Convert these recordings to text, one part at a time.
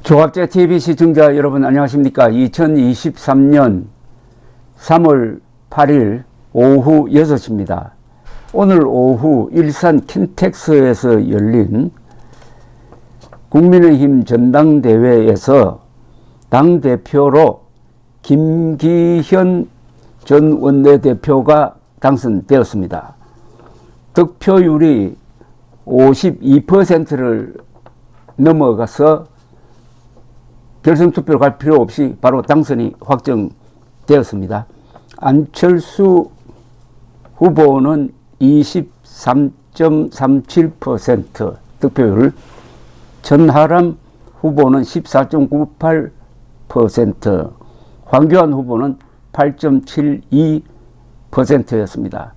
조갑제 TV 시청자 여러분 안녕하십니까. 2023년 3월 8일 오후 6시입니다. 오늘 오후 일산 킨텍스에서 열린 국민의힘 전당대회에서 당대표로 김기현 전 원내대표가 당선되었습니다. 득표율이 52%를 넘어가서 결선투표로 갈 필요 없이 바로 당선이 확정되었습니다. 안철수 후보는 23.37% 득표율, 전하람 후보는 14.98%, 황교안 후보는 8.72%였습니다.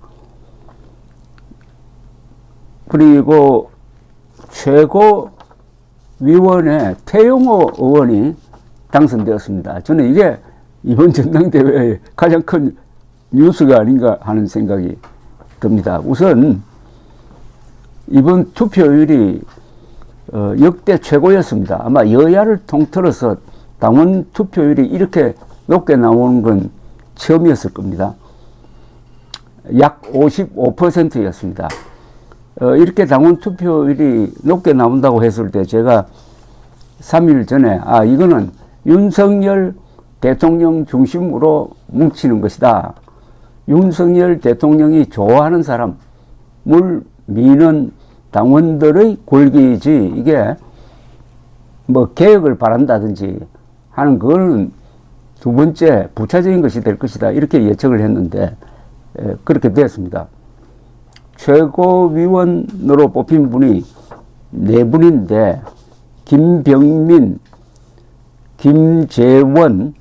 그리고 최고위원회 태영호 의원이 당선되었습니다. 저는 이게 이번 전당대회의 가장 큰 뉴스가 아닌가 하는 생각이 듭니다. 우선 이번 투표율이 역대 최고였습니다. 아마 여야를 통틀어서 당원 투표율이 이렇게 높게 나오는 건 처음이었을 겁니다. 약 55%였습니다. 이렇게 당원 투표율이 높게 나온다고 했을 때 제가 3일 전에 이거는 윤석열 대통령 중심으로 뭉치는 것이다. 윤석열 대통령이 좋아하는 사람을 미는 당원들의 골기지, 이게 뭐 개혁을 바란다든지 하는 그거는 두 번째 부차적인 것이 될 것이다, 이렇게 예측을 했는데 그렇게 됐습니다. 최고위원으로 뽑힌 분이 4분인데 김병민, 김재원,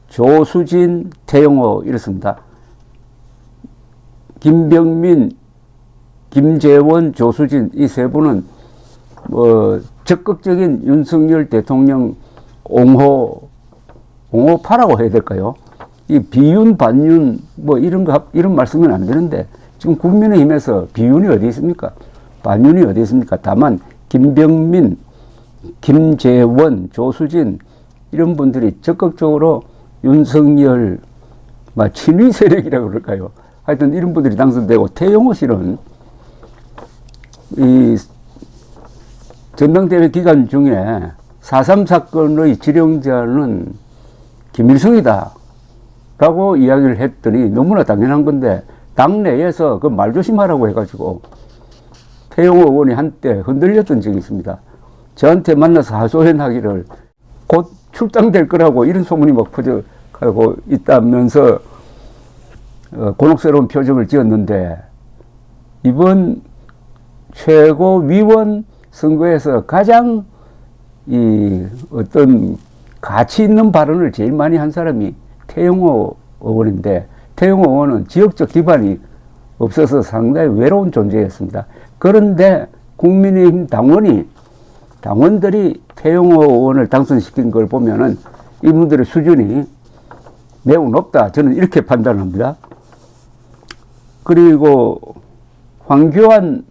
조수진, 태영호 이렇습니다. 김병민, 김재원, 조수진 이 세 분은 적극적인 윤석열 대통령 옹호파라고 해야 될까요? 이 비윤, 반윤 이런 말씀은 안 되는데 지금 국민의힘에서 비윤이 어디 있습니까? 반윤이 어디 있습니까? 다만 김병민, 김재원, 조수진 이런 분들이 적극적으로 윤석열 친위 세력이라고 그럴까요? 하여튼 이런 분들이 당선되고, 태영호 씨는 이 전당대회 기간 중에 4.3 사건의 지령자는 김일성이다 라고 이야기를 했더니 너무나 당연한 건데 당내에서 그 말 조심하라고 해가지고 태영호 의원이 한때 흔들렸던 적이 있습니다. 저한테 만나서 하소연하기를 곧 출당될 거라고 이런 소문이 막 퍼져가고 있다면서 곤혹스러운 표정을 지었는데, 이번 최고위원 선거에서 가장 어떤 가치 있는 발언을 제일 많이 한 사람이 태영호 의원인데, 태영호 의원은 지역적 기반이 없어서 상당히 외로운 존재였습니다. 그런데 국민의힘 당원들이 태영호 의원을 당선시킨 걸 보면은 이분들의 수준이 매우 높다, 저는 이렇게 판단합니다. 그리고 황교안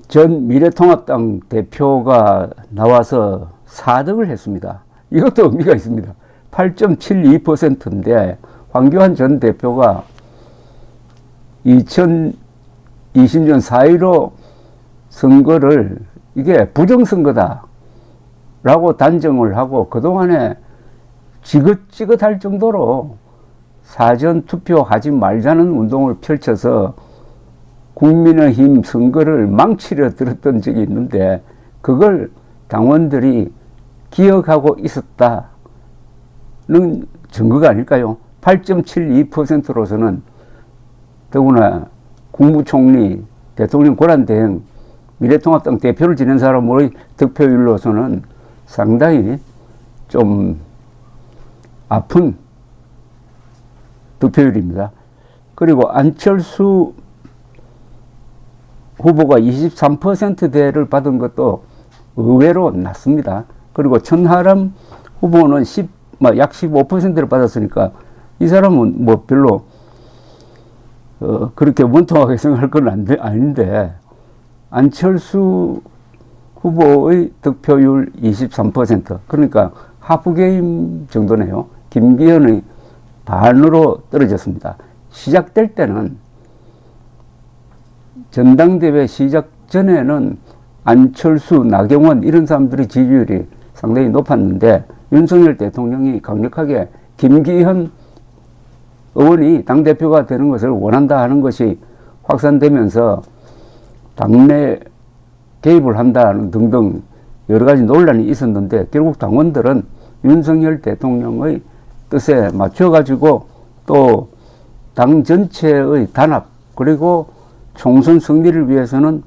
전 미래통합당 대표가 나와서 4득을 했습니다. 이것도 의미가 있습니다. 8.72%인데 황교안 전 대표가 2020년 4.15 선거를 이게 부정선거다 라고 단정을 하고 그동안에 지긋지긋할 정도로 사전투표하지 말자는 운동을 펼쳐서 국민의힘 선거를 망치려 들었던 적이 있는데, 그걸 당원들이 기억하고 있었다는 증거가 아닐까요? 8.72%로서는 더구나 국무총리, 대통령 권한대행, 미래통합당 대표를 지낸 사람의 득표율로서는 상당히 좀 아픈 득표율입니다. 그리고 안철수 후보가 23%대를 받은 것도 의외로 낮습니다. 그리고 천하람 후보는 약 15%를 받았으니까 이 사람은 별로 그렇게 원통하게 생각할 건 아닌데, 안철수 후보의 득표율 23%. 그러니까 하프게임 정도네요. 김기현의 반으로 떨어졌습니다. 시작될 때는 전당대회 시작 전에는 안철수, 나경원 이런 사람들의 지지율이 상당히 높았는데 윤석열 대통령이 강력하게 김기현 의원이 당대표가 되는 것을 원한다 하는 것이 확산되면서 당내 개입을 한다는 등등 여러 가지 논란이 있었는데 결국 당원들은 윤석열 대통령의 뜻에 맞춰가지고 또 당 전체의 단합 그리고 총선 승리를 위해서는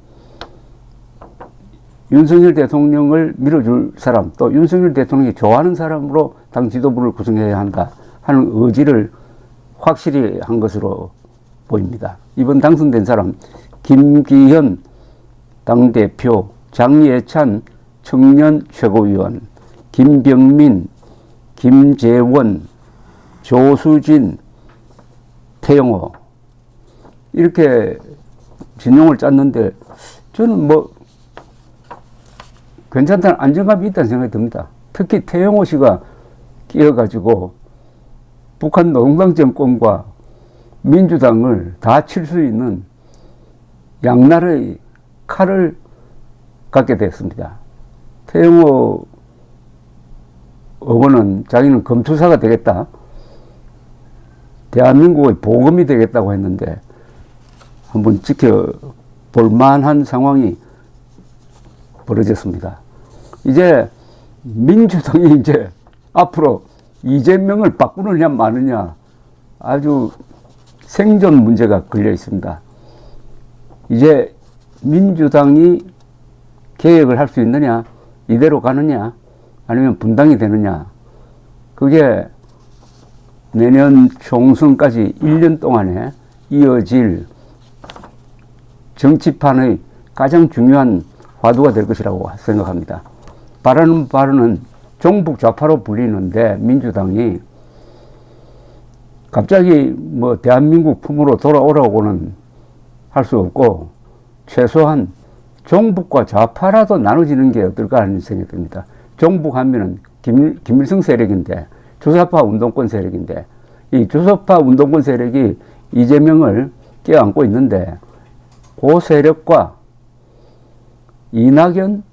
윤석열 대통령을 밀어줄 사람 또 윤석열 대통령이 좋아하는 사람으로 당 지도부를 구성해야 한다 하는 의지를 확실히 한 것으로 보입니다. 이번 당선된 사람 김기현 당대표, 장예찬 청년 최고위원, 김병민, 김재원, 조수진, 태영호 이렇게 진영을 짰는데 저는 뭐 괜찮다는 안정감이 있다는 생각이 듭니다. 특히 태영호 씨가 끼어가지고 북한 노동당 정권과 민주당을 다 칠 수 있는 양날의 칼을 갖게 됐습니다. 태영호 의원은 자기는 검투사가 되겠다. 대한민국의 보검이 되겠다고 했는데 한번 지켜볼 만한 상황이 벌어졌습니다. 이제 민주당이 이제 앞으로 이재명을 바꾸느냐 마느냐 아주 생존 문제가 걸려 있습니다. 이제 민주당이 개혁을 할 수 있느냐, 이대로 가느냐, 아니면 분당이 되느냐, 그게 내년 총선까지 1년 동안에 이어질 정치판의 가장 중요한 화두가 될 것이라고 생각합니다. 바라는 바로는 종북 좌파로 불리는데 민주당이 갑자기 뭐 대한민국 품으로 돌아오라고는 할 수 없고 최소한 종북과 좌파라도 나눠지는 게 어떨까 하는 생각이 듭니다. 종북하면은 김일성 세력인데 주사파 운동권 세력인데 이 주사파 운동권 세력이 이재명을 껴안고 있는데 그 세력과 이낙연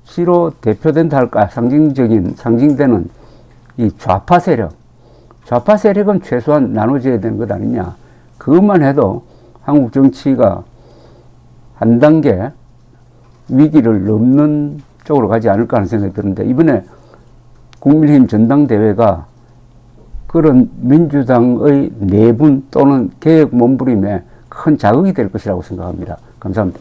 씨로 대표된다 할까 상징되는 이 좌파 세력은 최소한 나눠져야 되는 것 아니냐. 그것만 해도 한국 정치가 한 단계 위기를 넘는 쪽으로 가지 않을까 하는 생각이 드는데 이번에 국민의힘 전당대회가 그런 민주당의 내분 또는 개혁 몸부림에 큰 자극이 될 것이라고 생각합니다. 감사합니다.